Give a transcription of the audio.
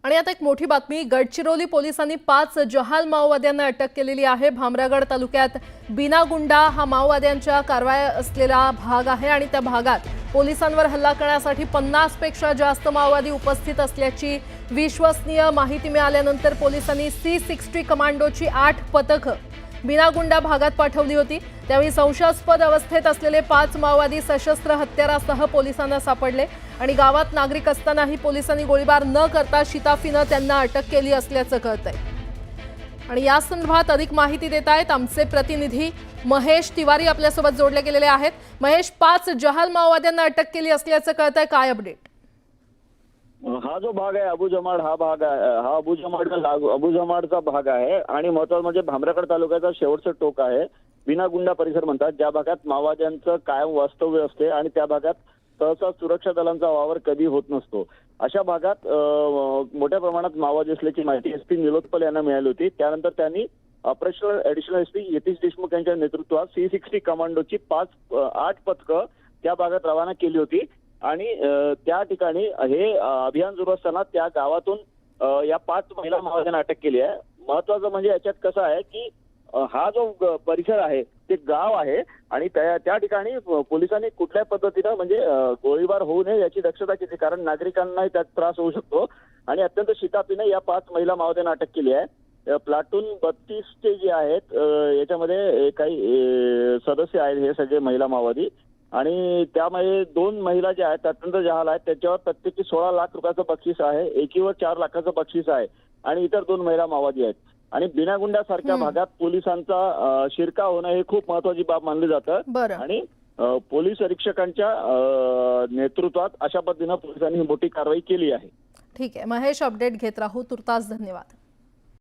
आणि आता एक मोठी बातमी, गडचिरोली पोलिसांनी 5 जहाल माओवाद्यांना अटक केलेली आहे। भामरागड तालुक्यात बिनागुंडा हा माओवाद्यांच्या कारवाया असलेला भाग आहे आणि त्या भागात पोलिसांवर हल्ला करण्यासाठी 50 पेक्षा जास्त माओवादी उपस्थित असल्याची विश्वसनीय माहिती मिळाल्यानंतर पोलिसांनी C60 कमांडोची 8 पथकं बिनागुंडा भागात पाठवली होती। त्यावेळी संशयास्पद अवस्थेत असलेले 5 माओवादी सशस्त्र हत्यारासह पोलिसांना सापडले आणि गावात नागरिक असतानाही पोलिसांनी गोळीबार न करता शिताफीने त्यांना अटक केली असल्याचं कळतंय। आणि या संदर्भात अधिक माहिती देत आहेत आमचे प्रतिनिधी महेश तिवारी आपल्यासोबत जोडले गेलेले आहेत। महेश, 5 जहाल माओवाद्यांना अटक केली असल्याचं कळतंय, काय अपडेट? हा जो भाग आहे अबुजमाड हा भाग आहे, हा अबुजमाडचा भाग आहे आणि महत्त्वाचं म्हणजे भामरागड तालुक्याचा शेवटचं टोक आहे। बिनागुंडा परिसर म्हणतात, ज्या भागात माओवाद्यांचं कायम वास्तव्य असते आणि त्या भागात सहसा सुरक्षा दलांचा वावर कधी होत नसतो। अशा भागात मोठ्या प्रमाणात माओवादी असल्याची माहिती SP निलोत्पल यांना मिळाली होती। त्यानंतर त्यांनी operational additional SP Yatish Deshmukh यांच्या नेतृत्वात C60 कमांडोची 8 पथकं त्या भागात रवाना केली होती आणि त्या ठिकाणी हे अभियान सुरू असताना त्या गावातून या 5 महिला माओवाद्यांना अटक केली आहे। महत्वाचं म्हणजे याच्यात कसं आहे की हा जो परिसर आहे ते गाव आहे आणि त्या ठिकाणी पोलिसांनी कुठल्या पद्धतीनं म्हणजे गोळीबार होऊ नये याची दक्षता घेतली, कारण नागरिकांनाही त्यात त्रास होऊ शकतो आणि अत्यंत शिताफीने या 5 महिला माओवाद्यांना अटक केली आहे। प्लाटून 32 चे जे आहेत याच्यामध्ये काही सदस्य आहेत, हे सगळे महिला माओवादी, आणि त्यामध्ये 2 महिला ज्या आहेत अत्यंत जहाल आहेत, त्याच्यावर प्रत्येकी 16 लाख रुपयाचं बक्षीस आहे, एकीवर 4 लाखाचं बक्षीस आहे आणि इतर 2 महिला माओवादी आहेत। आणि बिनागुंडा सारख्या भागात पोलिसांचा शिरकाव होणं हे खूप महत्वाची बाब मानली जातं आणि पोलीस अधीक्षकांच्या नेतृत्वात अशा पद्धतीनं पोलिसांनी मोठी कारवाई केली आहे। ठीक आहे महेश, अपडेट घेत राहू, तुर्तास धन्यवाद।